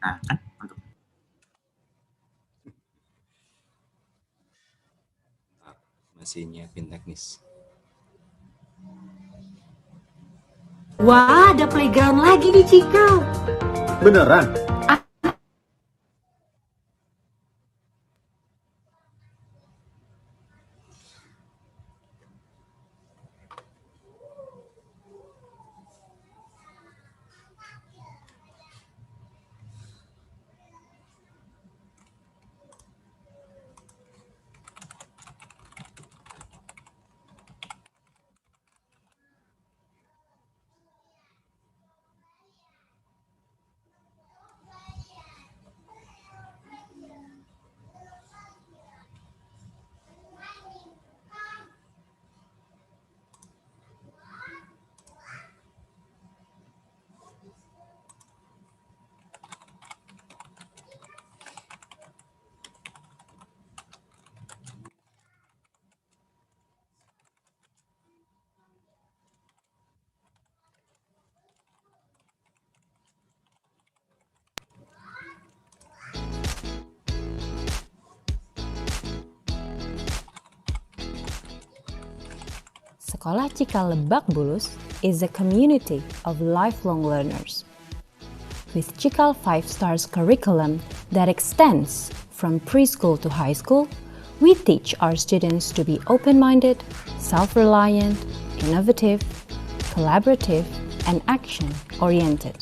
Nah, kan untuk Masih nyiapin teknis. Wah, ada playground lagi di Cikal. beneran. Sekolah Cikal Lebak Bulus is a community of lifelong learners. With Cikal 5 Stars curriculum that extends from preschool to high school, we teach our students to be open-minded, self-reliant, innovative, collaborative, and action-oriented.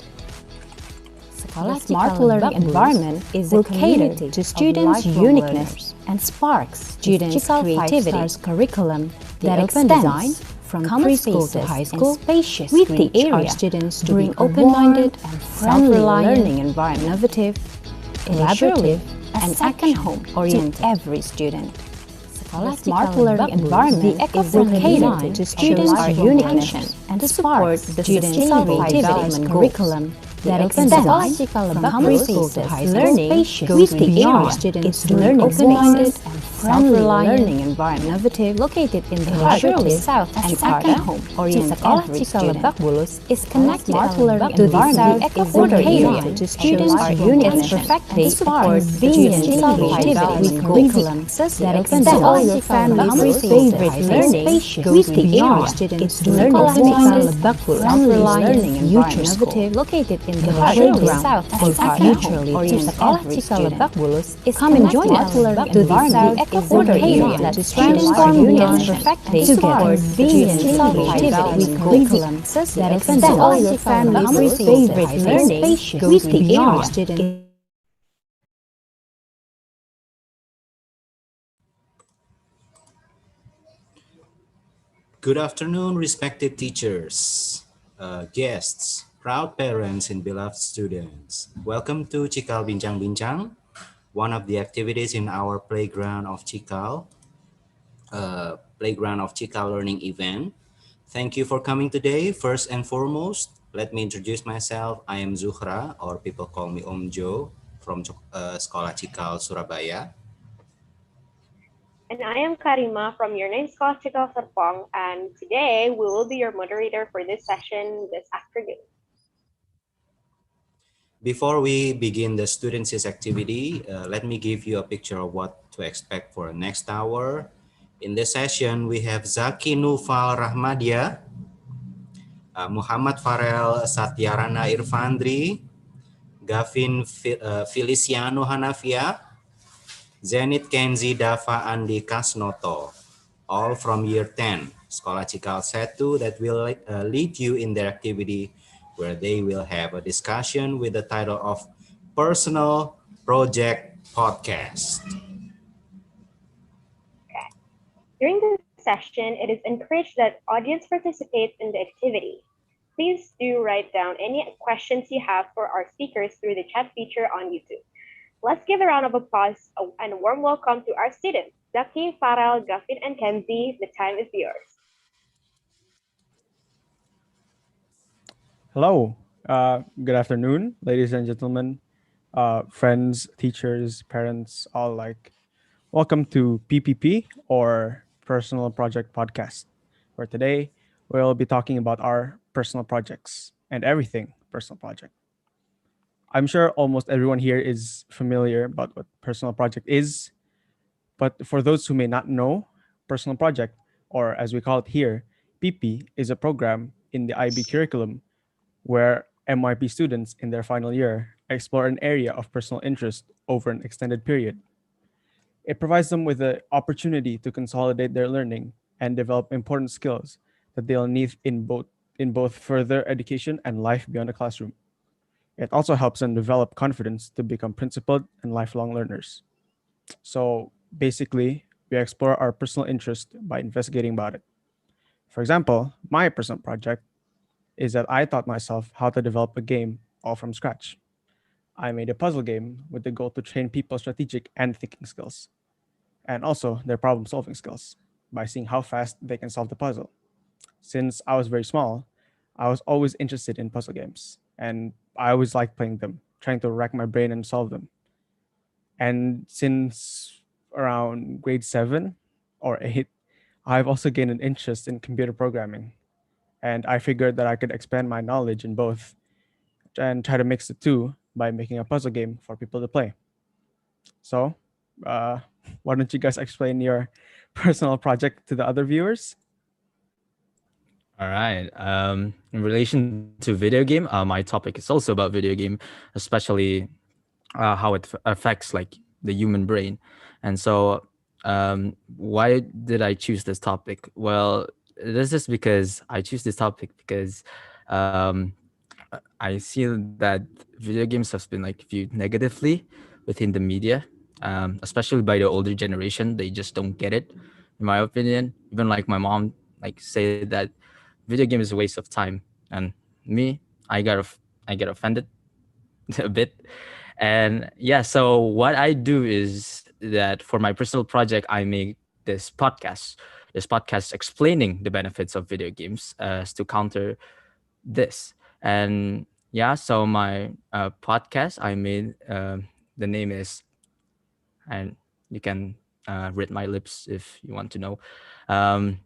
The smart learning environment is will cater to students' uniqueness and sparks students' creativity. Curriculum that extends from preschool to high school. We teach our students to bring open-minded and self-reliant learning environment, innovative, collaborative, and action-oriented to every student. The smart learning environment will cater to students' uniqueness and to support the students' creativity curriculum that extends from preschool to high school. Learning we teach our students to learn open-minded and self-reliant learning environment, innovative, located in the heart of the South and action-oriented. Every student is connected to the South border area to students' uniqueness perfectly support students' creativity curriculum that extends all your family's favorite learning. We teach our students to learn open-minded, self-reliant learning environment, innovative, located in the playground South and futurally oriented every student. Come and join us to the South border area to students' uniqueness perfectly support convenience creativity curriculum that extends all your family's favorite learning. We teach our students. Good afternoon, respected teachers, guests, proud parents, and beloved students. Welcome to Cikal Bincang Bincang, one of the activities in our playground of Cikal learning event. Thank you for coming today. First and foremost, let me introduce myself. I am Zuhra, or people call me Om Jo, from Sekolah Cikal, Surabaya. And I am Karima from your name Scholastica Serpong, and today we will be your moderator for this session this afternoon. Before we begin the students' activity, let me give you a picture of what to expect for the next hour. In this session, we have Zaki Nufal Rahmadia, Muhammad Farel Satyarana Irfandri, Gavin Feliciano Hanafia, Zenit Kenzi Dava Andi Kasnoto, all from year 10, Sekolah Cikal Setu, that will lead you in their activity where they will have a discussion with the title of Personal Project Podcast. During this session, it is encouraged that audience participates in the activity. Please do write down any questions you have for our speakers through the chat feature on YouTube. Let's give a round of applause and a warm welcome to our students, Zaki, Farel, Gavin, and Kenzie. The time is yours. Hello, good afternoon, ladies and gentlemen, friends, teachers, parents, all alike. Welcome to PPP, or Personal Project Podcast, where today we'll be talking about our personal projects and everything personal project. I'm sure almost everyone here is familiar about what personal project is, but for those who may not know, personal project, or as we call it here, PP, is a program in the IB curriculum where MYP students in their final year explore an area of personal interest over an extended period. It provides them with the opportunity to consolidate their learning and develop important skills that they'll need in both further education and life beyond the classroom. It also helps them develop confidence to become principled and lifelong learners. So basically, we explore our personal interest by investigating about it. For example, my personal project is that I taught myself how to develop a game all from scratch. I made a puzzle game with the goal to train people's strategic and thinking skills, and also their problem solving skills by seeing how fast they can solve the puzzle. Since I was very small, I was always interested in puzzle games, and I always liked playing them, trying to rack my brain and solve them. And since around grade 7 or 8, I've also gained an interest in computer programming. And I figured that I could expand my knowledge in both and try to mix the two by making a puzzle game for people to play. So, uh, why don't you guys explain your personal project to the other viewers? All right. In relation to video game, my topic is also about video game, especially how it affects like the human brain. And so, why did I choose this topic? Well, this is because I choose this topic because um, I see that video games have been like viewed negatively within the media, especially by the older generation. They just don't get it, in my opinion. Even like my mom, like say that video game is a waste of time, and me, I get offended a bit. And yeah, so what I do is that for my personal project, I make this podcast explaining the benefits of video games to counter this. And yeah, so my podcast I made, the name is, and you can read my lips if you want to know. um,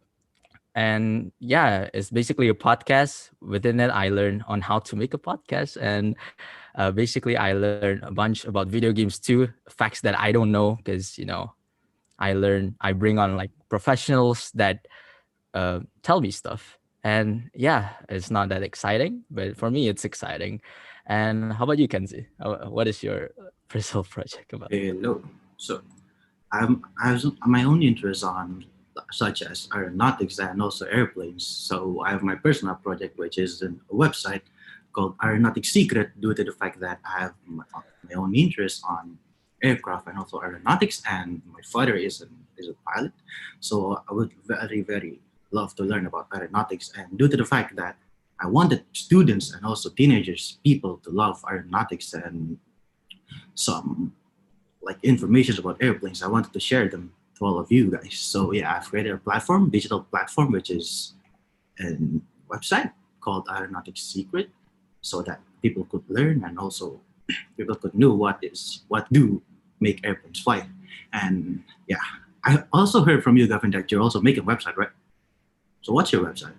and yeah, it's basically a podcast. Within it, I learn on how to make a podcast, and basically I learn a bunch about video games too, facts that I don't know, because I bring on like professionals that tell me stuff. And yeah, it's not that exciting, but for me, it's exciting. And how about you, Kenzie? What is your personal project about? Hello. So I have my own interests on such as aeronautics and also airplanes. So I have my personal project, which is a website called Aeronautics Secret, due to the fact that I have my own interest on aircraft and also aeronautics, and my father is a pilot. So I would very love to learn about aeronautics, and due to the fact that I wanted students and also teenagers, people to love aeronautics and some like information about airplanes. I wanted to share them to all of you guys. So yeah, I've created a platform, digital platform, which is a website called Aeronautics Secret, so that people could learn and also people could know what do make airplanes fly. And yeah, I also heard from you, Gavin, that you're also making a website, right? So what's your website?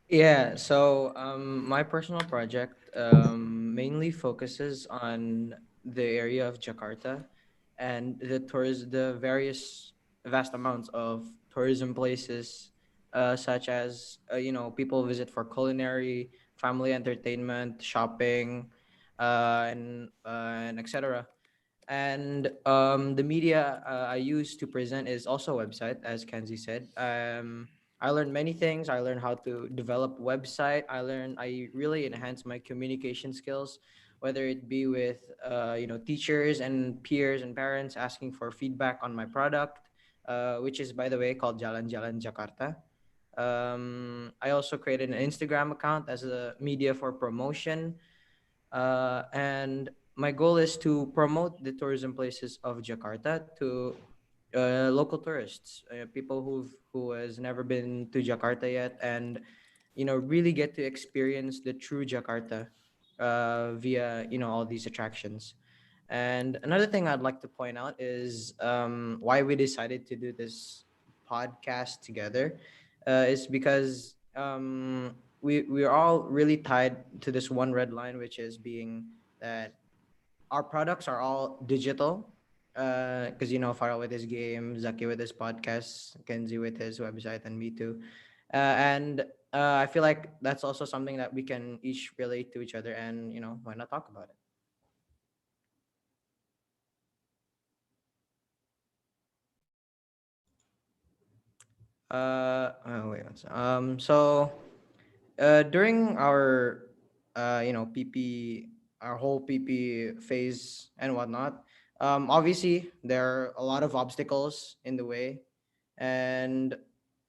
Yeah, so my personal project mainly focuses on the area of Jakarta and the various vast amounts of tourism places, such as people visit for culinary, family entertainment, shopping, and etc. And the media I use to present is also a website, as Kenzie said. I learned many things. I learned how to develop website. I really enhance my communication skills, whether it be with teachers and peers and parents asking for feedback on my product, which is, by the way, called Jalan Jalan Jakarta. I also created an Instagram account as a media for promotion, and my goal is to promote the tourism places of Jakarta to local tourists, people who has never been to Jakarta yet, and really get to experience the true Jakarta via all these attractions. And another thing I'd like to point out is why we decided to do this podcast together is because we're all really tied to this one red line, which is being that our products are all digital. Because Farah with his game, Zaki with his podcast, Kenzie with his website, and me too. And I feel like that's also something that we can each relate to each other, and why not talk about it? Oh, wait. So during our PP, our whole PP phase and whatnot, obviously there are a lot of obstacles in the way. And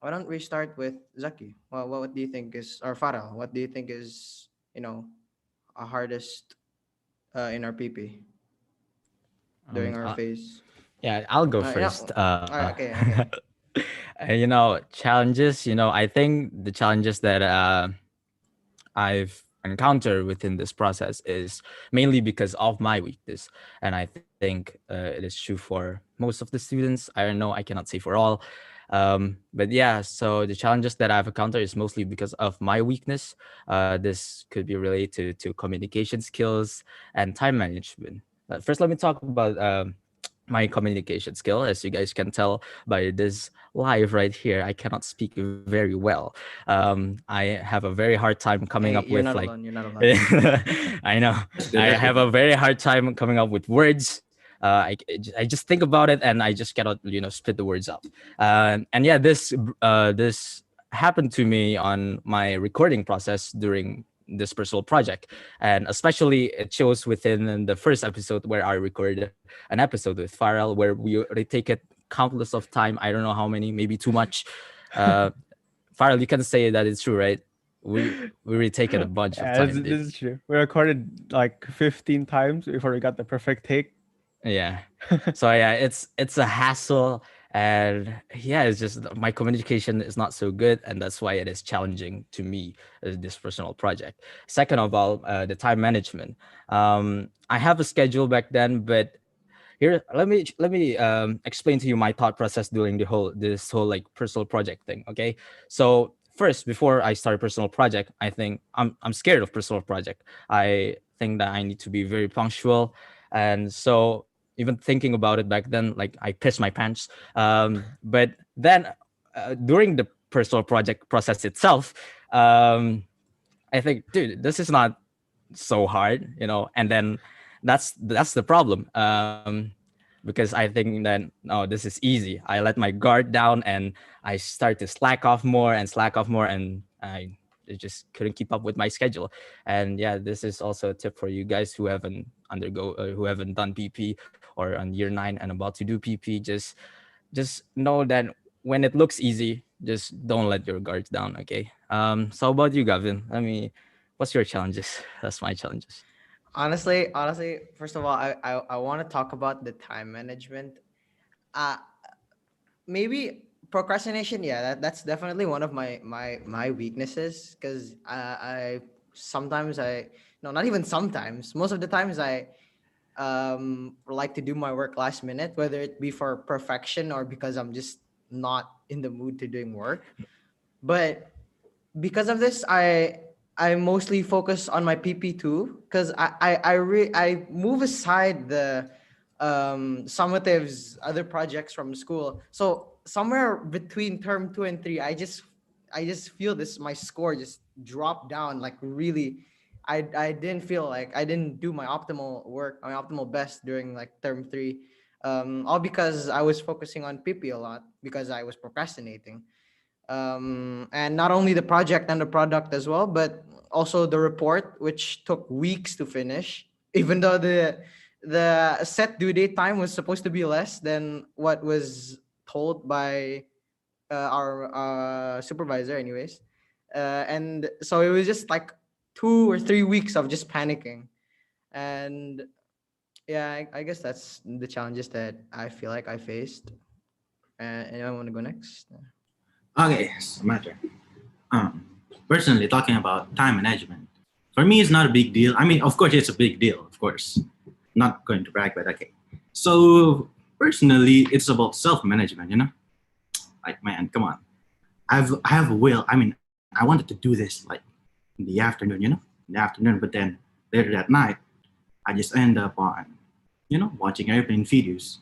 why don't we start with Zaki? Well, what do you think is, or Farah, what do you think is, our hardest in our PP during our Uh, phase? yeah, I'll go Uh, you know, first. okay, okay. Challenges. I think the challenges that I've encountered within this process is mainly because of my weakness. And I think it is true for most of the students. I don't know, I cannot say for all. But yeah, so the challenges that I've encountered is mostly because of my weakness. This could be related to communication skills and time management. First, let me talk about my communication skill. As you guys can tell by this live right here, I cannot speak very well. I have a very hard time coming Hey, up you're with not like alone. You're not alone. I know. That's good. I That's have good. a very hard time coming up with words. I just think about it and I just cannot spit the words out. And yeah, this happened to me on my recording process during this personal project, and especially it shows within the first episode where I record an episode with Farrell where we take it countless of time. I don't know how many, maybe too much. uh Farrell, you can say that it's true, right? We retake it a bunch of Yeah, time, dude. this is true. We recorded like 15 times before we got the perfect take. Yeah. So yeah, it's a hassle, and yeah, it's just my communication is not so good, and that's why it is challenging to me this personal project. Second of all, the time management. I have a schedule back then, but here let me explain to you my thought process during this whole like personal project thing. Okay, so first, before I start a personal project, I think I'm scared of personal project. I think that I need to be very punctual, and so even thinking about it back then, like I pissed my pants. But then during the personal project process itself, um I think, dude, this is not so hard, and then that's the problem. Because I think that, no, this is easy. I let my guard down and I start to slack off more, and I just couldn't keep up with my schedule. And yeah, this is also a tip for you guys who haven't done PP or on year 9 and about to do PP. Just know that when it looks easy, just don't let your guards down. Okay. So how about you, Gavin? What's your challenges? That's my challenges. Honestly, first of all, I want to talk about the time management. Uh, Maybe procrastination. Yeah, that's definitely one of my weaknesses, because I sometimes I no, not even sometimes, most of the times I like to do my work last minute, whether it be for perfection or because I'm just not in the mood to doing work. But because of this, I mostly focus on my PP2, because I move aside the summatives, other projects from school. So somewhere between term 2 and 3, I just feel this, my score just dropped down like really. I didn't feel like I didn't do my optimal work, my optimal best during like term 3. All because I was focusing on PP a lot because I was procrastinating. And not only the project and the product as well, but also the report, which took weeks to finish, even though the set due date time was supposed to be less than what was told by our supervisor, anyways. And so it was just like 2 or 3 weeks of just panicking. And yeah, I guess that's the challenges that I feel like I faced. Anyone want to go next? Okay, so my turn. Um, Personally, talking about time management, for me, it's not a big deal. I mean, of course, it's a big deal. Of course, not going to brag, but okay. So personally, it's about self-management. Like, man, come on. I have a will. I mean, I wanted to do this like in the afternoon. In the afternoon, but then later that night, I just end up on, watching airplane videos,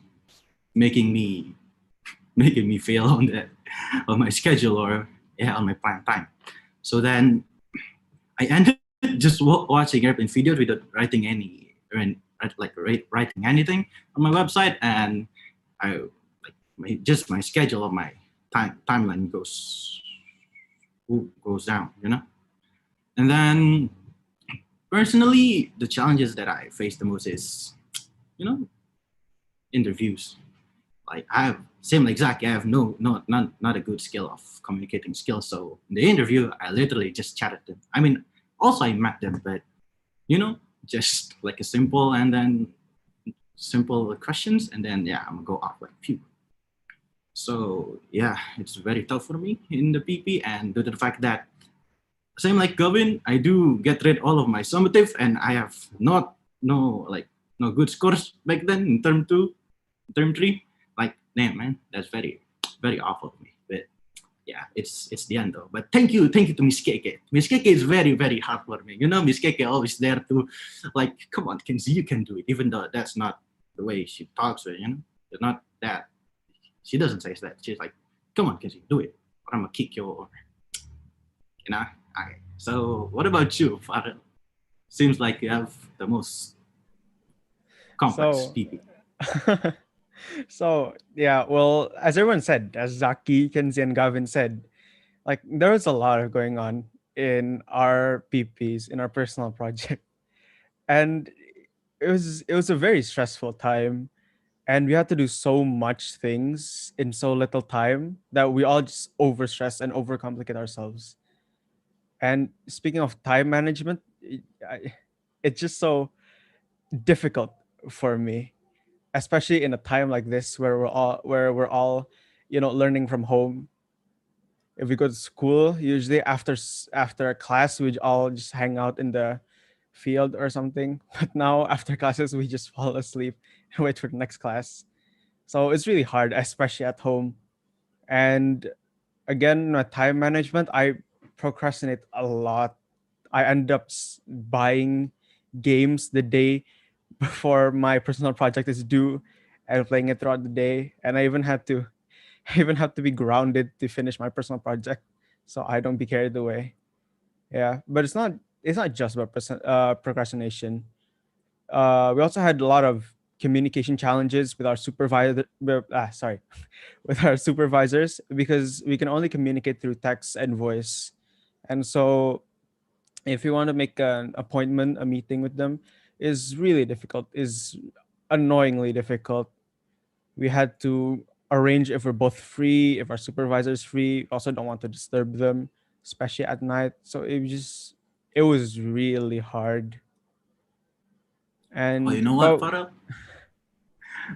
making me making me fail on my schedule, or on my plan time. So then I ended just watching airplane videos without writing writing anything on my website, and I just my schedule of my timeline goes down, And then personally, the challenges that I face the most is, you know, interviews. Like I have same like Zach, I have not a good skill of communicating skills. So in the interview, I literally just chatted them. I mean, also I met them, but just like a simple questions, and then I'm gonna go off like few. So yeah, it's very tough for me in the PP, and due to the fact that same like Gavin, I do get rid all of my summative, and I have not no good scores back then in term three. Like damn man, that's very very awful of me. But yeah, it's the end though. But thank you to Miss Keke. Miss Keke is very very hard for me. Miss Keke always there to like, come on, Kenzie, you can do it. Even though that's not the way she talks, it's not that. She doesn't say that. She's like, come on, Kenzie, do it, or I'm gonna kick you. You know. Okay. So what about you, Farrell? Seems like you have the most complex So, PP. so yeah, well, as everyone said, as Zaki, Kenzie, and Gavin said, like there was a lot of going on in our PPs, in our personal project, and it was a very stressful time, and we had to do so much things in so little time that we all just overstress and overcomplicate ourselves. And speaking of time management, it's just so difficult for me, especially in a time like this where we're all learning from home. If we go to school, usually after class we all just hang out in the field or something. But now after classes we just fall asleep and wait for the next class. So it's really hard, especially at home. And again, my time management, I procrastinate a lot. I end up buying games the day before my personal project is due and playing it throughout the day. And I even had to I even have to be grounded to finish my personal project so I don't be carried away. Yeah, but it's not just about procrastination. We also had a lot of communication challenges with our sorry, with our supervisors, because we can only communicate through text and voice. And so if you want to make an appointment, a meeting with them is really difficult, is annoyingly difficult. We had to arrange if we're both free, if our supervisor is free. We also don't want to disturb them, especially at night. So it was really hard. Oh, you And know what, but Farrell?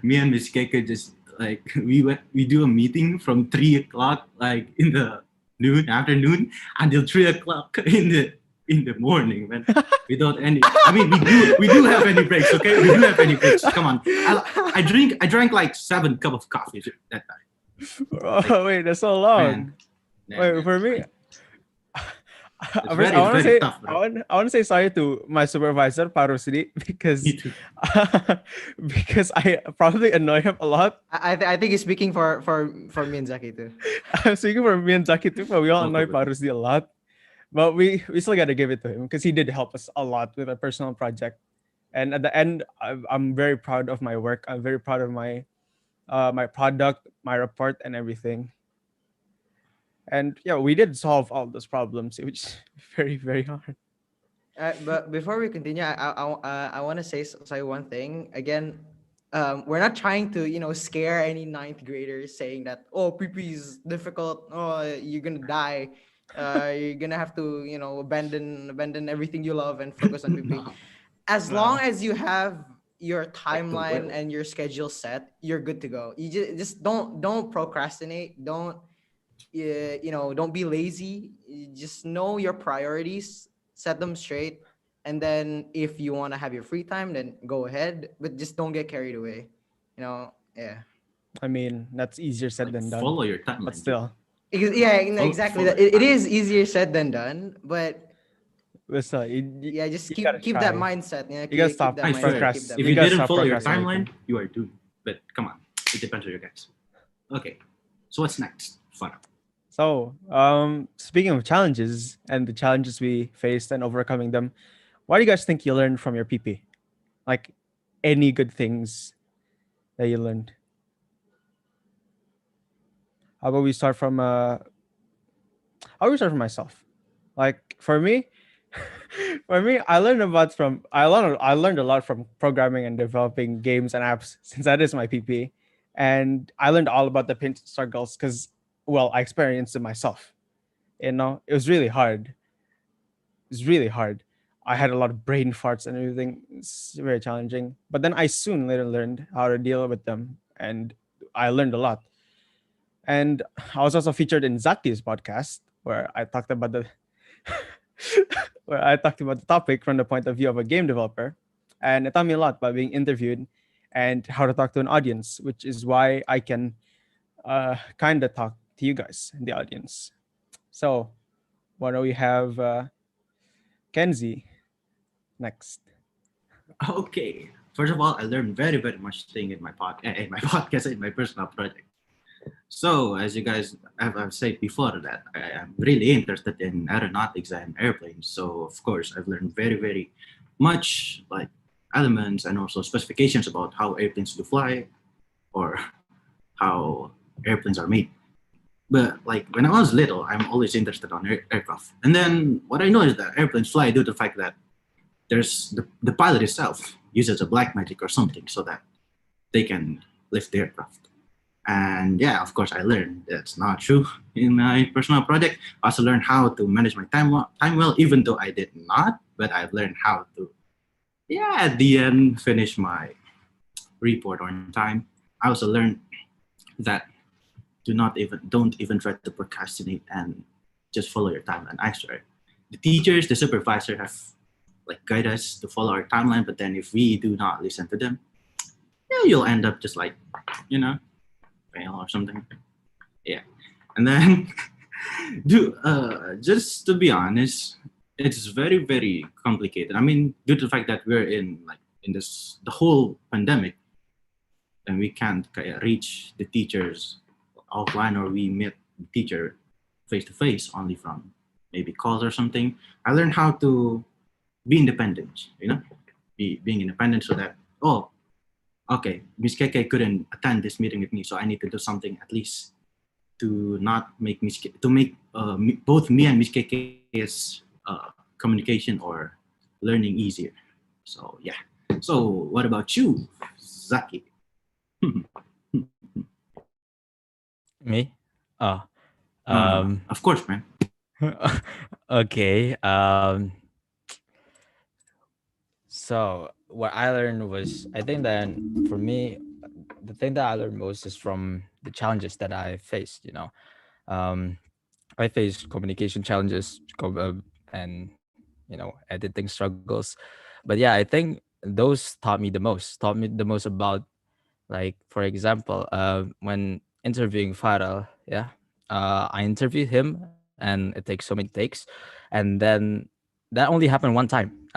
Me and Miss Keke just like we do a meeting from 3 o'clock like in the afternoon until 3 o'clock in the morning, man. Without any, I mean, we do have any breaks, okay? We do have any breaks. Come on, I drank like 7 cup of coffee that time. oh wait, that's so Man, long. man, Wait, man, for it's me, like it's first very I it's want to very say tough, bro. I want to say sorry to my supervisor Parusidi Me because too. because I probably annoy him a lot. I think he's speaking for me and Zaki too. I'm speaking for me and Zaki too, but we all Both annoy of us. Parusidi a lot. But we still gotta give it to him because he did help us a lot with our personal project. And at the end, I'm very proud of my work. I'm very proud of my product, my report, and everything. And yeah, we did solve all those problems, which is very very hard. But before we continue, I want to say one thing again. We're not trying to scare any ninth graders saying that PP is difficult. Oh, you're gonna die. You're gonna have to abandon everything you love and focus on PP. No, As long No, as you have your like the timeline will. and your schedule set, you're good to go. You just don't procrastinate. Don't be lazy. You just know your priorities, set them straight, and then if you want to have your free time, then go ahead, but just don't get carried away. Yeah. I mean that's easier said Like than done, follow your but timeline, G. still, Yeah, Follow exactly. follow That your it timeline. is easier said than done, but but still, Yeah, just you gotta keep that try. mindset. Yeah, You gotta keep stop that I mindset. swear, Keep that if You you gotta mindset. didn't stop follow your procrastinating. timeline, you are doomed. But come on, it depends on you guys. Okay, so what's next? Fun. So, speaking of challenges and the challenges we faced and overcoming them, what do you guys think you learned from your PP? Like any good things that you learned? How about we start from how about we start from myself? Like for me, for me, I learned a lot from programming and developing games and apps since that is my PP, and I learned all about the pain struggles because well I experienced it myself. You know, it was really hard. It's really hard. I had a lot of brain farts and everything. It's very challenging. But then I soon later learned how to deal with them, and I learned a lot. And I was also featured in Zaki's podcast where I talked about the where I talked about the topic from the point of view of a game developer, and it taught me a lot about being interviewed and how to talk to an audience, which is why I can kind of talk to you guys in the audience. So why don't we have Kenzie next? Okay. First of all, I learned very, very much thing in my podcast, in my personal project. So, as you guys have said before, that I am really interested in aeronautics and airplanes. So, of course, I've learned very, very much like elements and also specifications about how airplanes do fly or how airplanes are made. But like when I was little, I'm always interested on aircraft. And then what I know is that airplanes fly due to the fact that there's the pilot itself uses a black magic or something so that they can lift the aircraft. And yeah, of course, I learned that's not true in my personal project. I also learned how to manage my time well, even though I did not. But I've learned how to, yeah, at the end, finish my report on time. I also learned that don't even try to procrastinate and just follow your timeline. I swear, the teachers, the supervisor have like guide us to follow our timeline. But then if we do not listen to them, yeah, you'll end up just like, you know, fail or something. Yeah. And then just to be honest, it's very, very complicated. I mean, due to the fact that we're in this the whole pandemic and we can't reach the teachers offline, or we meet the teacher face to face only from maybe calls or something. I learned how to be independent, you know, being independent, so that, oh, okay, Miss KK couldn't attend this meeting with me, so I need to do something at least to not make to make both me and Miss KK's communication or learning easier. So yeah. So what about you, Zaki? Me? Oh, Of course, man. okay. So what I learned was, I think that for me, the thing that I learned most is from the challenges that I faced. Um, I faced communication challenges and editing struggles, but yeah, I think those taught me the most about, like, for example, when interviewing Farrell, yeah, I interviewed him and it takes so many takes, and then that only happened one time.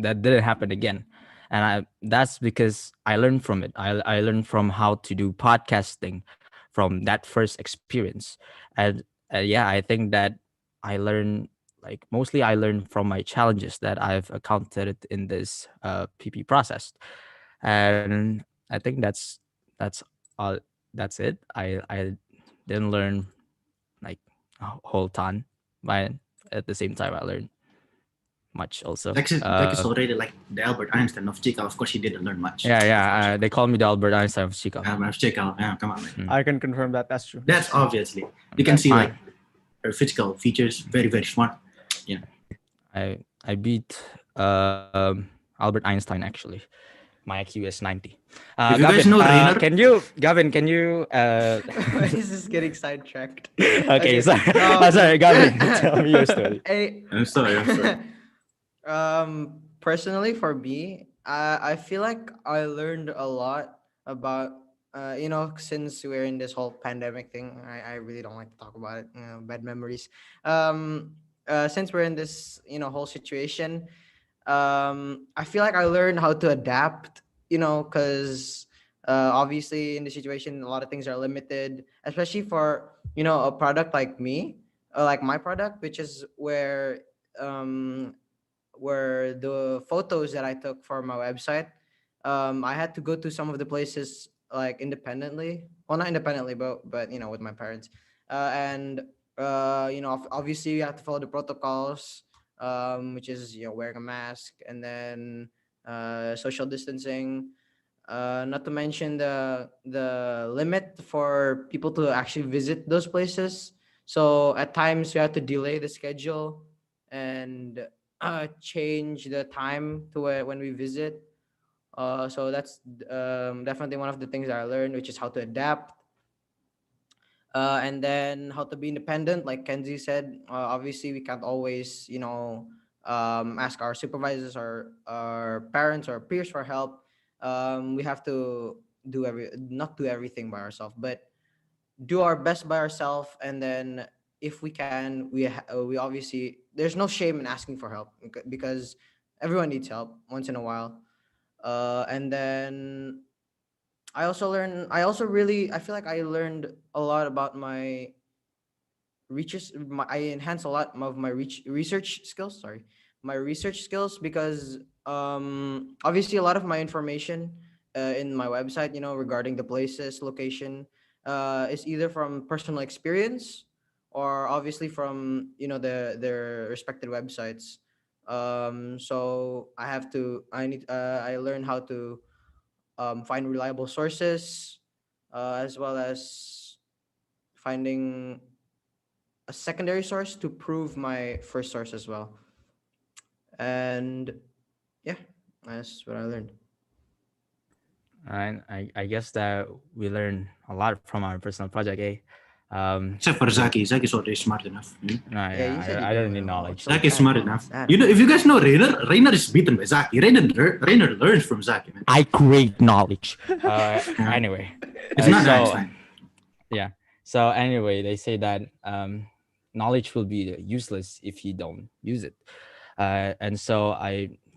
That didn't happen again, and that's because I learned from it. I learned from how to do podcasting from that first experience. And yeah, I think that I learned, like, mostly I learned from my challenges that I've encountered in this PP process. And I think that's all. That's it. I didn't learn like a whole ton, but at the same time I learned much also. Like is already like the Albert Einstein of Chica. Of course, he didn't learn much. Yeah, Of course. yeah. They call me the Albert Einstein of Chico. Of Chica. Yeah, come on, man. I can confirm that. That's true. That's obviously you can That's see true. like her physical features, very, very smart. Yeah. I beat Albert Einstein actually. My IQ is 90. If you guys know Rainer, Gavin, can you This is getting sidetracked. okay, sorry. Sorry, Gavin, tell me your story. I'm sorry. Personally, for me, I feel like I learned a lot about, since we're in this whole pandemic thing. I really don't like to talk about it. Bad memories. since we're in this whole situation, I feel like I learned how to adapt, because obviously in the situation a lot of things are limited, especially for a product like me, like my product, which is um where the photos that I took for my website, I had to go to some of the places like independently. Well, not independently, but with my parents. And obviously you have to follow the protocols, which is wearing a mask, and then social distancing. Not to mention the limit for people to actually visit those places. So at times we have to delay the schedule and change the time to when we visit. So that's definitely one of the things that I learned, which is how to adapt, and then how to be independent. Like Kenzie said, obviously we can't always, ask our supervisors or our parents or peers for help. We have to not do everything by ourselves, but do our best by ourselves. And then if we can, we obviously, there's no shame in asking for help, because everyone needs help once in a while. And then I feel like I learned a lot about my I enhance a lot of my research skills. Sorry, my research skills, because obviously a lot of my information in my website, regarding the places, location, is either from personal experience or obviously from their respected websites. So I learn how to find reliable sources, as well as finding a secondary source to prove my first source as well. And yeah, that's what I learned. And I guess that we learn a lot from our personal project, eh? Except for Zaki. Zaki's already smart enough. No, Yeah, you said you I don't didn't need know. knowledge. So Zaki is bad, smart man. enough. Bad, You know, man. if you guys know Rainer is beaten by Zaki. Rainer learns from Zaki, man. I create knowledge. Yeah. Anyway, It's uh, not so Einstein. yeah. So anyway, they say that knowledge will be useless if you don't use it. And so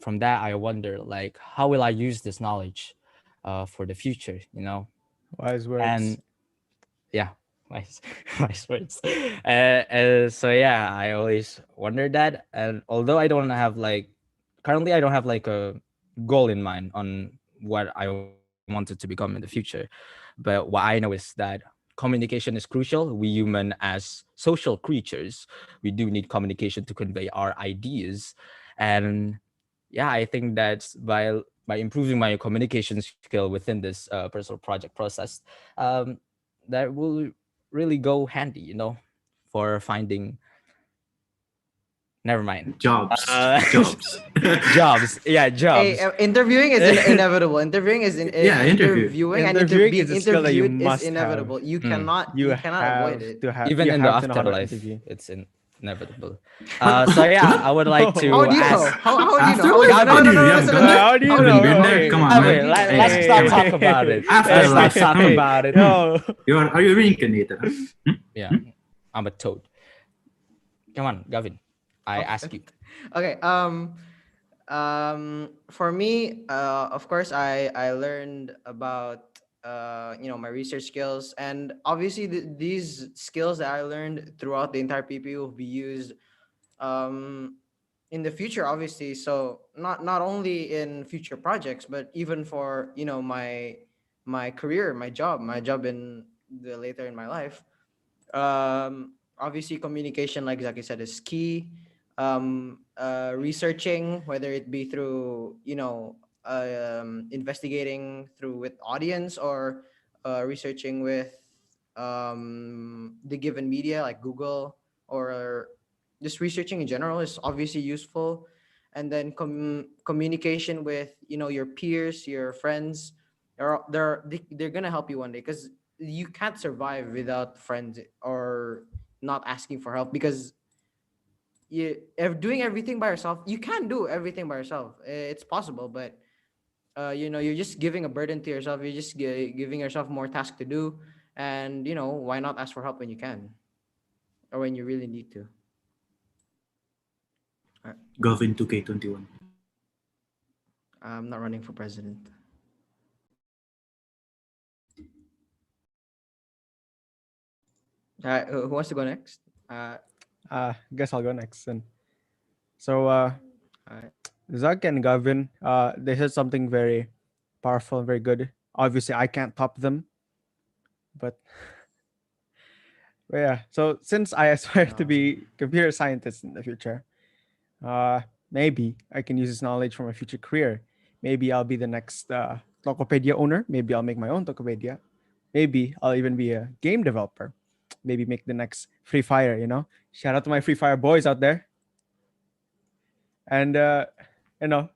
from that, I wonder, like, how will I use this knowledge for the future? Wise words. And yeah, nice, nice words. So yeah, I always wondered that. And although I don't have like, currently I don't have like a goal in mind on what I wanted to become in the future, but what I know is that communication is crucial. We human as social creatures, we do need communication to convey our ideas. And yeah, I think that's by improving my communication skill within this personal project process, um, that will really go handy, for finding. Never mind. Jobs. Uh, Jobs. jobs. Yeah, Hey, jobs. interviewing is inevitable. Interviewing is Yeah, interview. interviewing and Interviewing being is a skill that you interviewed is must have. inevitable. You Mm. cannot You you cannot avoid have it. to have. Even You in the have to know how to afterlife, interview. it's inevitable. What? So yeah, What? I would like How to do you know? ask. How do you know? How Afterlife? do you know? How No, do no, you no, haven't listen, gone listen. there? How do you How do Haven't you know? been know? there? Okay. Come on, Wait, man. Hey, let's hey, not come on. talk about it. Afterlife. Let's not talk Come on. about it. No. Are you reincarnated? Huh? Hmm? Yeah, I'm a toad. Come on, Gavin. I Okay. ask you. Okay. For me, of course, I learned about my research skills, and obviously these skills that I learned throughout the entire PP will be used um in the future, obviously. So not only in future projects, but even for my career, my job in the later in my life. Obviously communication, like Zaki said, is key. Researching, whether it be through investigating through with audience, or researching with the given media like Google, or just researching in general is obviously useful. And then communication with your peers, your friends. They're gonna help you one day, because you can't survive without friends or not asking for help, because doing everything by yourself, you can do everything by yourself. It's possible, but you're just giving a burden to yourself. You're just giving yourself more tasks to do. And why not ask for help when you can, or when you really need to. Govin 2K21. I'm not running for president. Who wants to go next? Guess I'll go next. And so, Alright. Zach and Gavin, they said something very powerful and very good. Obviously, I can't top them, but yeah. So since I aspire to be computer scientist in the future, maybe I can use this knowledge for my future career. Maybe I'll be the next Tokopedia owner. Maybe I'll make my own Tokopedia. Maybe I'll even be a game developer. Maybe make the next Free Fire. Shout out to my Free Fire boys out there. And you know,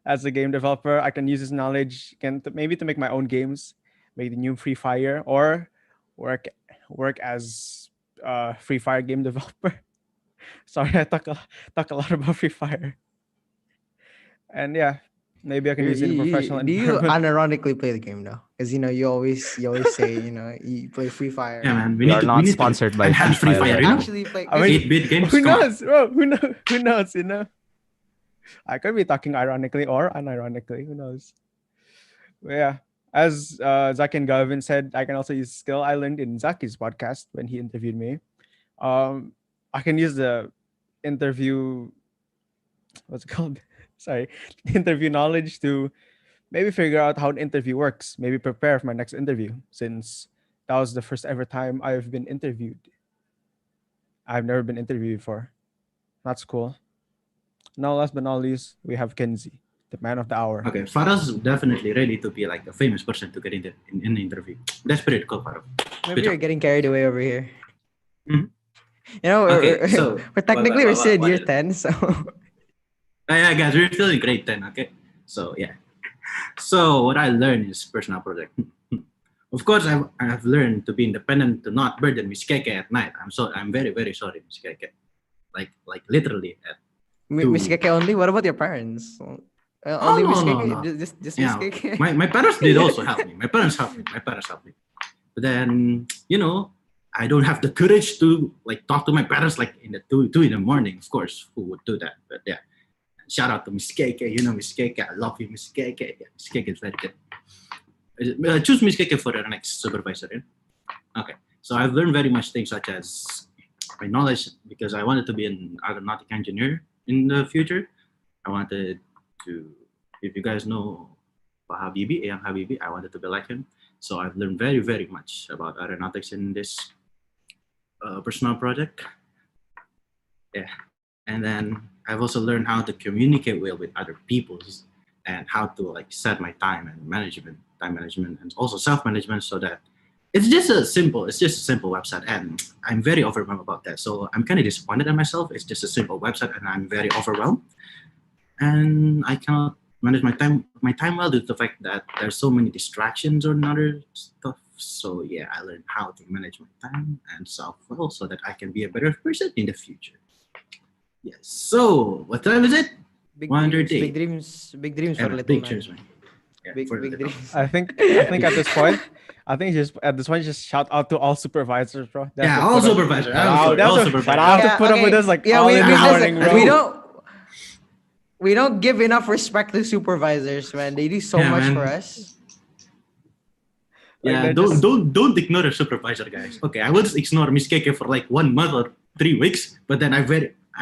as a game developer, I can use this knowledge maybe to make my own games, make the new Free Fire, or work as a Free Fire game developer. Sorry, I talk a lot about Free Fire. And yeah, maybe I can use it in a professional Do you environment. unironically play the game though? Because you always say you play Free Fire. Yeah, man. We are not we need sponsored to by enhance Free Free Fire. Fire. You know? Actually play. I mean, 8-bit games. Who come on. knows, bro? Who knows? I could be talking ironically or unironically. Who knows? But yeah, as Zach and Gavin said, I can also use skill I learned in Zaki's podcast when he interviewed me. I can use the interview. What's it called? Sorry, interview knowledge to maybe figure out how an interview works. Maybe prepare for my next interview, since that was the first ever time I've been interviewed. I've never been interviewed before. That's cool. Now, last but not least, we have Kenzie, the man of the hour. Okay, Farah's definitely ready to be like a famous person to get in the interview. That's pretty cool, Farah. Maybe Good you're job. getting carried away over here. Mhm. We're, Okay, so we're technically we're still in what year is- 10, so yeah, guys, we're still in grade 10. Okay, so yeah. So what I learned is personal project. Of course, I've learned to be independent, to not burden Miss Keke at night. I'm very very sorry, Miss Keke. Like literally. Miss To- Keke only. What about your parents? Oh, Only Miss no, Keke? no. Just Miss Yeah, Keke? my parents did also help me. My parents helped me. But then, I don't have the courage to like talk to my parents like in the two in the morning. Of course, who would do that? But yeah, shout out to Miss Keke. Miss Keke. I love you, Miss Keke. Yeah, Miss Keke is very good. Choose Miss Keke for the next supervisor. Yeah? Okay. So I've learned very much things such as my knowledge, because I wanted to be an aeronautic engineer in the future. I wanted to, if you guys know Habibi, Eyang Habibi, I wanted to be like him. So I've learned very, very much about aeronautics in this personal project. Yeah. And then I've also learned how to communicate well with other people, and how to like set my time management, and also self-management, so that it's just a simple website, and I'm very overwhelmed about that. So I'm kind of disappointed in myself. It's just a simple website, and I'm very overwhelmed, and I cannot manage my time well due to the fact that there's so many distractions or other stuff. So yeah, I learned how to manage my time and self well, so that I can be a better person in the future. Yes. So what time is it? Big 1:38. big dreams for Yeah, little big man. cheers, man. Yeah, Big for big little- dreams. I think at this point, just shout out to all supervisors, bro. They have Yeah, to all put up- supervisors. Shout I'm out- sorry, they have all to- supervisors. But I have to put up with us like all in the morning, bro. We don't give enough respect to supervisors, man. They do so Yeah, much man. for us. Like, Yeah, they're don't just- don't ignore the supervisor, guys. Okay, I will just ignore Miss Keke for like 1 month or 3 weeks, but then I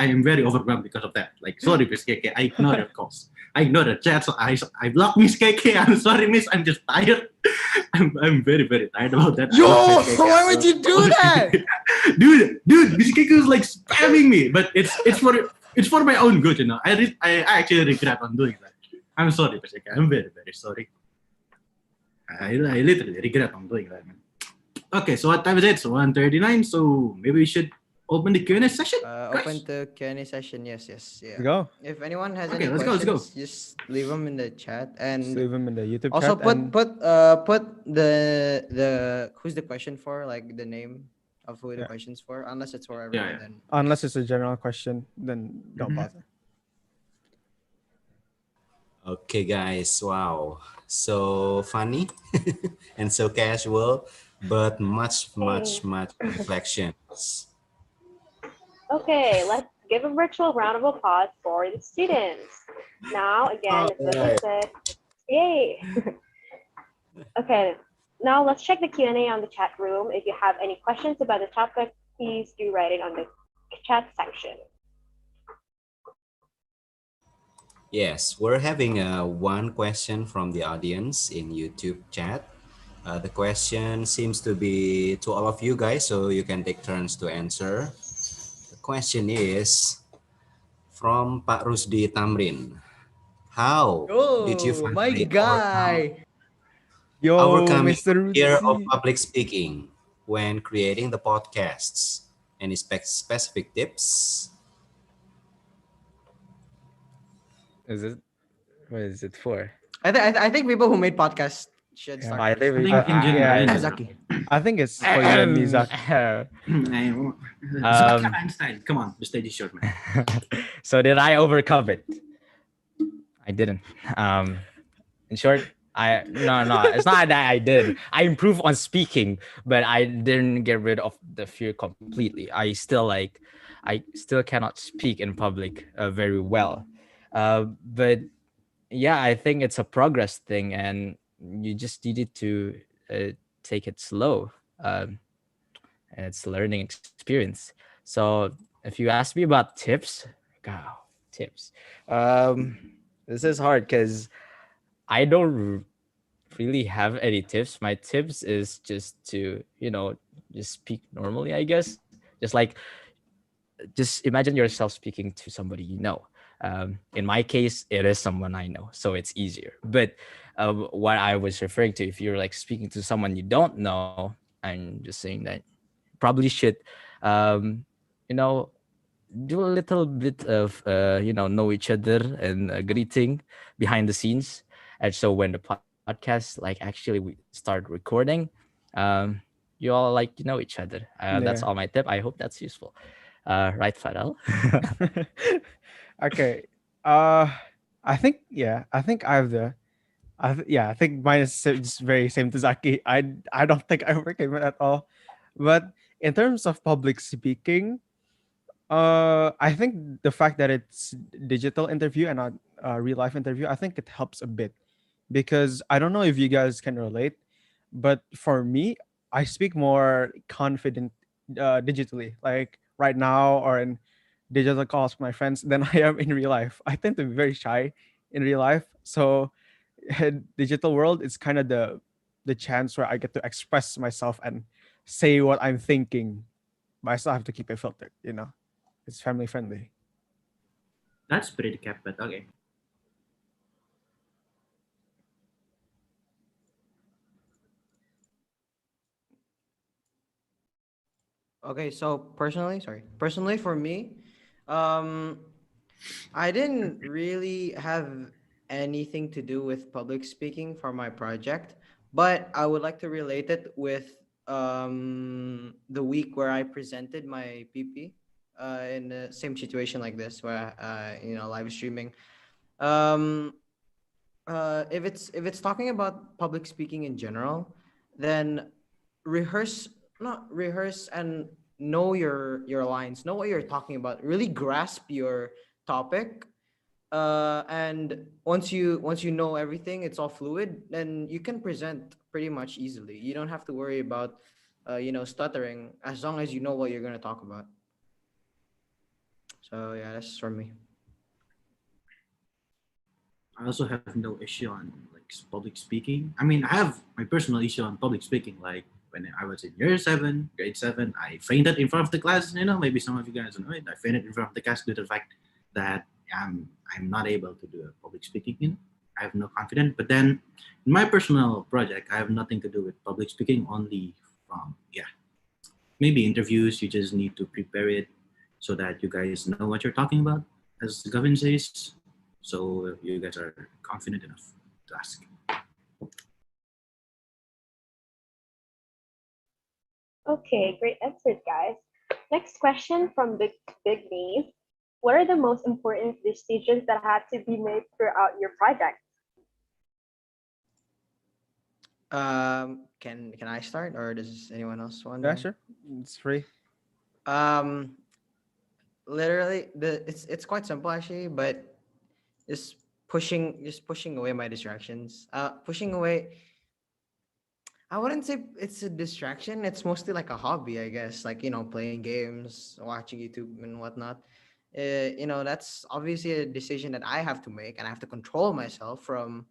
am very overwhelmed because of that. Like, sorry, Miss Keke, I ignore your calls. I ignore the chats. I block Miss Keke. I'm sorry, Miss. I'm just tired. I'm very very tired about that. I Yo, love Miss Keke. why would you do that? dude, Miss Keke was like spamming me, but it's for my own good, I actually regret on doing that. I'm sorry, Miss Keke. I'm very very sorry. I literally regret on doing that, man. Okay, so what time is it? So 1:39. So maybe we should open the Q&A session. Open the Q&A session. Yes, yeah. Let's go. If anyone has Okay, any let's go, questions, let's go. just leave them in the chat. And Just leave them in the YouTube also chat. and- put the who's the question for, like the name of who the Yeah. question's for, unless it's for Yeah, everyone. yeah. Then unless it's a general question, then don't Mhm. bother. Okay, guys. Wow. So funny and so casual, but much reflections. Okay, let's give a virtual round of applause for the students. Now, again, as Zaki Alright. said, yay! Okay, now let's check the Q&A on the chat room. If you have any questions about the topic, please do write it on the chat section. Yes, we're having one question from the audience in YouTube chat. The question seems to be to all of you guys, so you can take turns to answer. The question is from Pak Rusdi Tamrin. How did you Oh, my finally Yo, overcome Mr. your fear of Rudzi. public speaking when creating the podcasts? Any specific tips? Is it? What is it for? I think people who made podcasts should Yeah. start I first. think I we think in general, Yeah, in general. Zaki. I think it's for you and me, Zach. Zaki um, Einstein, come on, the stage is short, man. so did I overcome it? I didn't. In short, no, it's not that I did. I improved on speaking, but I didn't get rid of the fear completely. I still cannot speak in public very well. But yeah, I think it's a progress thing, and you just needed to uh, take it slow. Um, and it's a learning experience. So if you ask me about tips, wow, tips. Um, this is hard because I don't really have any tips. My tips is just to, just speak normally, I guess. Just imagine yourself speaking to somebody you know. In my case, it is someone I know, so it's easier. But what I was referring to, if you're like speaking to someone you don't know, I'm just saying that probably should, um, you know, do a little bit of know each other and greeting behind the scenes, and so when the podcast like actually we start recording, um you all like to know each other. That's Yeah. all my tip. I hope that's useful. Right, Fadal? Okay. Uh, I think yeah. I think I have the. Yeah. I think mine is just very same to Zaki. I don't think I overcame it at all, but in terms of public speaking, I think the fact that it's digital interview and not real life interview, I think it helps a bit because I don't know if you guys can relate, but for me, I speak more confident digitally, like right now or in digital calls with my friends than I am in real life. I tend to be very shy in real life, so digital world is kind of the chance where I get to express myself and say what I'm thinking, but I still have to keep it filtered. It's family friendly. That's pretty cap, but okay. Okay, so personally for me, um, I didn't really have anything to do with public speaking for my project, but I would like to relate it with the week where I presented my PP in the same situation like this, where live streaming. Um, if it's talking about public speaking in general, then rehearse not rehearse and know your lines, know what you're talking about, really grasp your topic, and once you know everything, it's all fluid, then you can present pretty much easily. You don't have to worry about stuttering, as long as you know what you're going to talk about. So yeah, that's for me. I also have no issue on like public speaking. I mean, I have my personal issue on public speaking. Like when I was in year seven, grade seven, I fainted in front of the class. Maybe some of you guys know it. I fainted in front of the class due to the fact that I'm not able to do a public speaking. I have no confidence. But then, in my personal project, I have nothing to do with public speaking. Only from maybe interviews. You just need to prepare it so that you guys know what you're talking about, as Gavin says. So you guys are confident enough to ask. Okay, great answers, guys. Next question from Big Me. What are the most important decisions that had to be made throughout your project? Can I start, or does anyone else want Yeah, to? sure. It's free. Um, literally it's quite simple actually, but just pushing away my distractions. Pushing away. I wouldn't say it's a distraction. It's mostly like a hobby, I guess. Like, playing games, watching YouTube and whatnot. That's obviously a decision that I have to make, and I have to control myself from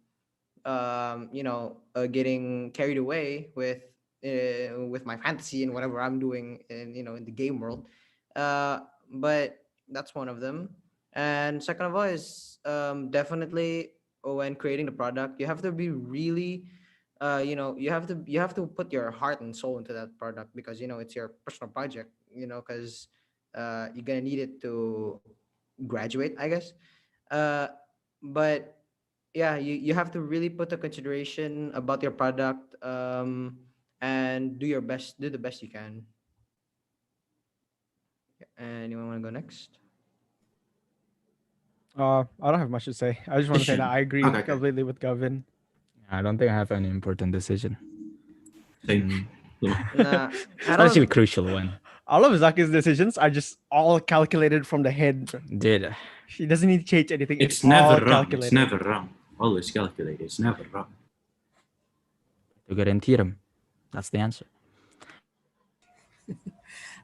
getting carried away with my fantasy and whatever I'm doing in the game world. But that's one of them. And second of all is definitely when creating the product, you have to be really you have to put your heart and soul into that product, because it's your personal project, because you're gonna need it to graduate, I guess. uh but yeah, you have to really put a consideration about your product, and do the best you can. Anyone want to go next? I don't have much to say. I just want to say that I agree Okay. completely with Gavin. I don't think I have any important decision. Same. Nah, It's I not actually don't. crucial one. All of Zaki's decisions are just all calculated from the head. Dude, He doesn't need to change anything. It's all never wrong. calculated. It's never wrong. Always calculated. It's never wrong. to get in theorem. That's the answer.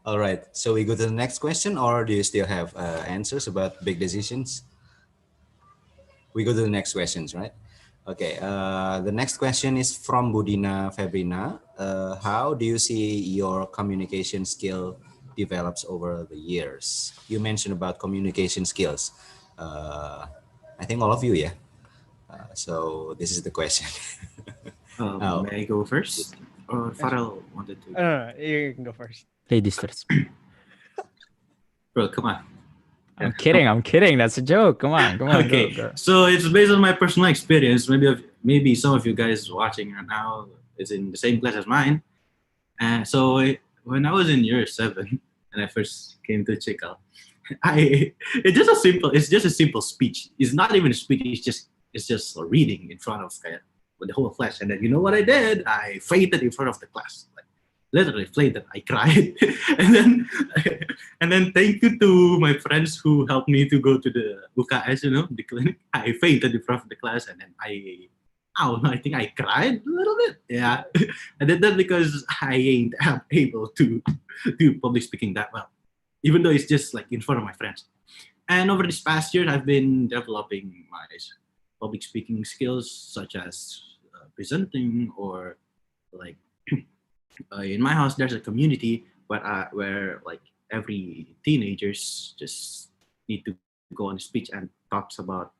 All right. So we go to the next question, or do you still have answers about big decisions? We go to the next questions, right? Okay. The next question is from Budina Fabrina. How do you see your communication skill develops over the years? You mentioned about communication skills. I think all of you, yeah. So this is the question. Oh. May I go first? Or Farrell wanted to? No, you can go first. Ladies first. Bro, come on. I'm kidding. That's a joke. Come on. Okay, Go. so it's based on my personal experience. Maybe some of you guys watching right now is in the same class as mine. And so when I was in year 7 and I first came to Chikal, it's just a simple speech. It's not even a speech. It's just a reading in front of with the whole class. And then you know what I did? I fainted in front of the class. Like literally fainted. I cried, and then thank you to my friends who helped me to go to the UKS, the clinic. I fainted in front of the class, and then I think I cried a little bit. Yeah, I did that because I ain't able to do public speaking that well, even though it's just like in front of my friends. And over this past year, I've been developing my public speaking skills, such as presenting or like in my house. There's a community where like every teenagers just need to go on speech and talks about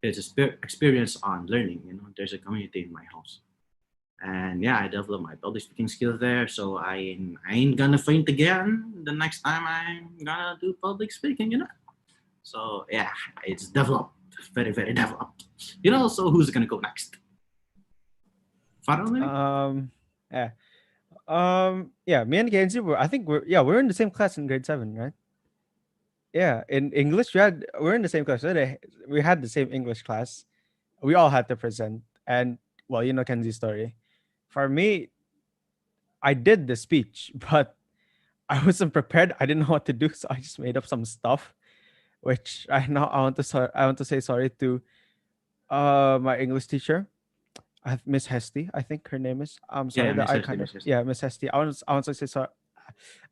his experience on learning. There's a community in my house, and yeah, I developed my public speaking skills there. So I ain't gonna faint again the next time I'm gonna do public speaking. So yeah, it's developed, very very developed. So who's gonna go next? Farrell, maybe? Yeah. Yeah, me and Kenzie we're in the same class in grade 7, right? Yeah, in English we're in the same class. We had the same English class. We all had to present, and well, Kenzie's story. For me, I did the speech, but I wasn't prepared. I didn't know what to do, so I just made up some stuff, which I want to say sorry to my English teacher. I have Miss Hesty, I think her name is. I'm sorry that I kind of Miss Hesty. I want to say sorry.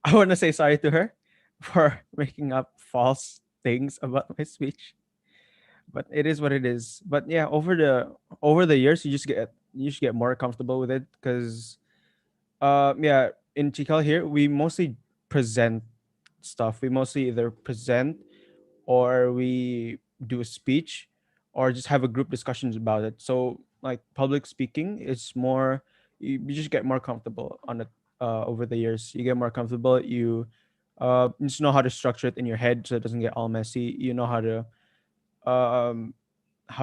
I want to say sorry to her for making up false things about my speech. But it is what it is. But yeah, over the years, you just get more comfortable with it, because in Chikal here we mostly present stuff. We mostly either present or we do a speech or just have a group discussions about it. So like public speaking is more, you just get more comfortable on it over the years. You get more comfortable. You just know how to structure it in your head so it doesn't get all messy. You know how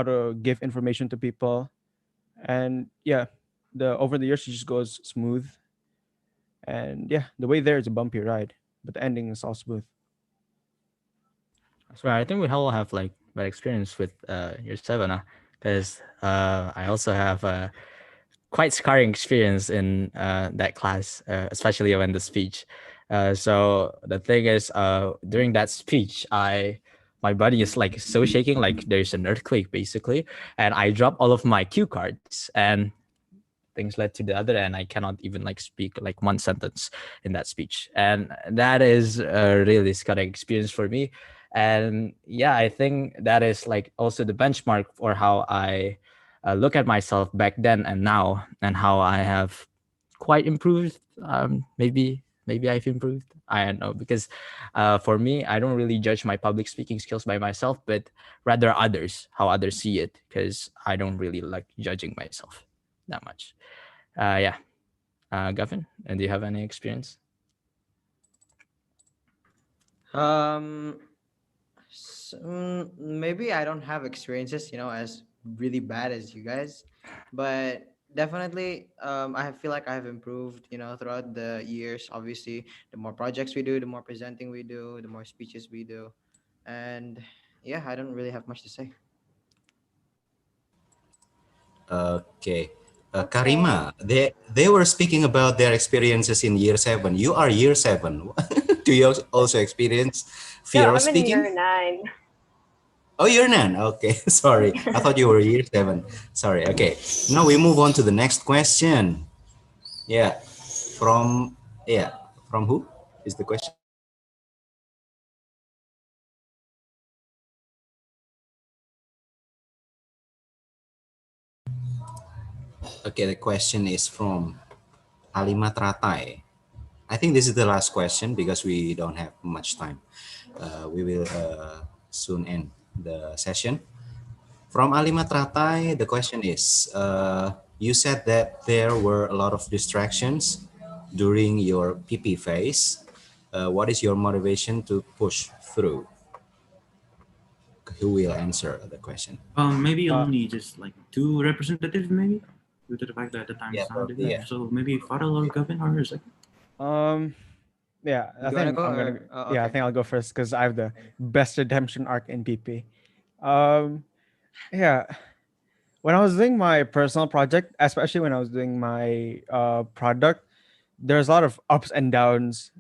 to give information to people, and yeah, the over the years it just goes smooth. And yeah, the way there is a bumpy ride, but the ending is all smooth. So I think we all have like bad experience with year 7, because I also have a quite scarring experience in that class, especially when the speech. So the thing is, during that speech, my body is like so shaking, like there's an earthquake basically, and I drop all of my cue cards, and things led to the other, and I cannot even like speak like one sentence in that speech, and that is a really scary experience for me. And yeah, I think that is like also the benchmark for how I look at myself back then and now, and how I have quite improved. Maybe I've improved. I don't know, because for me, I don't really judge my public speaking skills by myself, but rather others, how others see it, because I don't really like judging myself that much. Yeah. Gavin, and do you have any experience? Um, maybe I don't have experiences, as really bad as you guys, but definitely, feel like I have improved, throughout the years. Obviously, the more projects we do, the more presenting we do, the more speeches we do, and yeah, I don't really have much to say. Okay. Okay. Karima, they were speaking about their experiences in year seven. You are year seven. Do you also experience No, fear of I'm in speaking? year 9. Oh, you're none. Okay, sorry. I thought you were year seven. Sorry. Okay. Now we move on to the next question. Yeah. From yeah. From who is the question? Okay, the question is from Alimat Ratai. I think this is the last question because we don't have much time. We will soon end the session. From Alimat Ratai, the question is, you said that there were a lot of distractions during your PP phase. What is your motivation to push through? Who will answer the question? Maybe Uh, only just like two representatives, maybe, due to the fact that the time Yeah, is not probably, enough. yeah. So maybe Farrell or Gavin or Isaac. um, yeah, Do you wanna go or I okay? think I'll go first because I have the best redemption arc in PP. Um, yeah, when I was doing my personal project, especially when I was doing my product, there's a lot of ups and downs.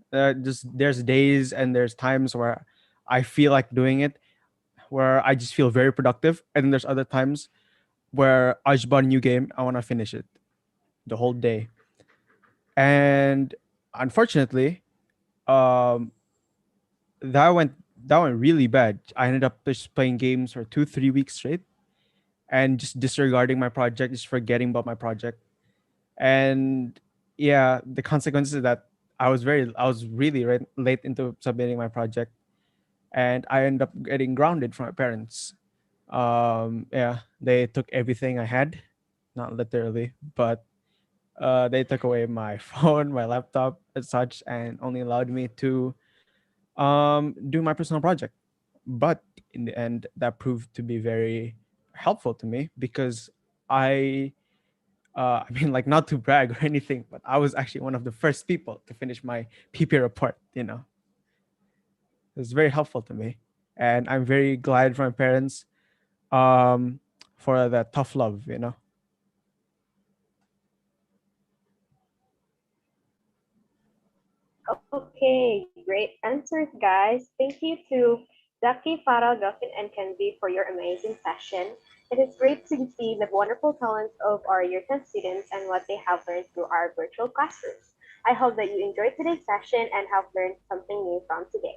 Just there's days and there's times where I feel like doing it, where I just feel very productive, and then there's other times where I just bought a new game, I want to finish it the whole day, and unfortunately, um, that went that went really bad. I ended up just playing games for 2 3 weeks straight and just disregarding my project, just forgetting about my project. And yeah, the consequences of that, I was really late into submitting my project, and I ended up getting grounded from my parents. Yeah, they took everything I had, not literally, but they took away my phone, my laptop, and such, and only allowed me to do my personal project. But in the end, that proved to be very helpful to me because I I mean, like, not to brag or anything, but I was actually one of the first people to finish my PP report. It was very helpful to me, and I'm very glad for my parents um, for that tough love. Okay, great answers, guys. Thank you to Zaki, Farah, Gafin, and Kenzie for your amazing session. It is great to see the wonderful talents of our Year 10 students and what they have learned through our virtual classrooms. I hope that you enjoyed today's session and have learned something new from today.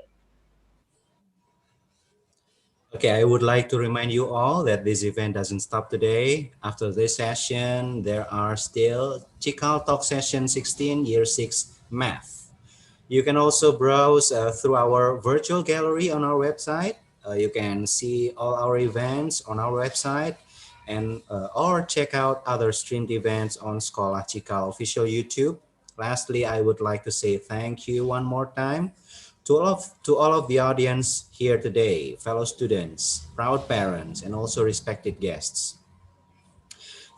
Okay, I would like to remind you all that this event doesn't stop today. After this session, there are still Cikal Talk Session 16, Year 6 Math. You can also browse through our virtual gallery on our website. You can see all our events on our website and or check out other streamed events on Sekolah Cikal official YouTube. Lastly, I would like to say thank you one more time to all of the audience here today, fellow students, proud parents, and also respected guests.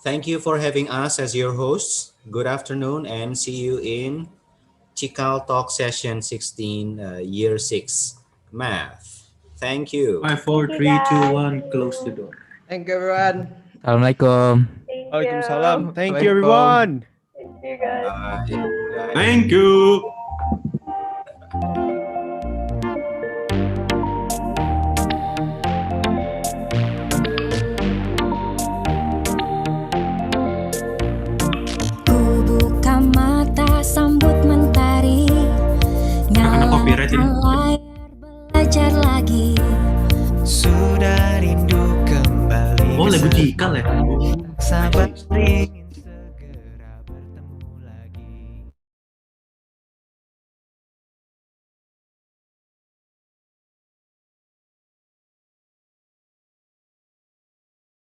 Thank you for having us as your hosts. Good afternoon and see you in Chikal Talk Session 16, Year 6, Math. Thank you. Five, Thank four, you, three, two, guys. one. See Close the you. door. Thank you, everyone. Assalamualaikum. Thank Alaikum salam. you. Thank you, Assalamualaikum. everyone. Thank you, guys. Bye. Bye. Thank you. copyright ini. Belajar lagi. Sudah rindu kembali. Oh, lagu Cikal ya. Sahabat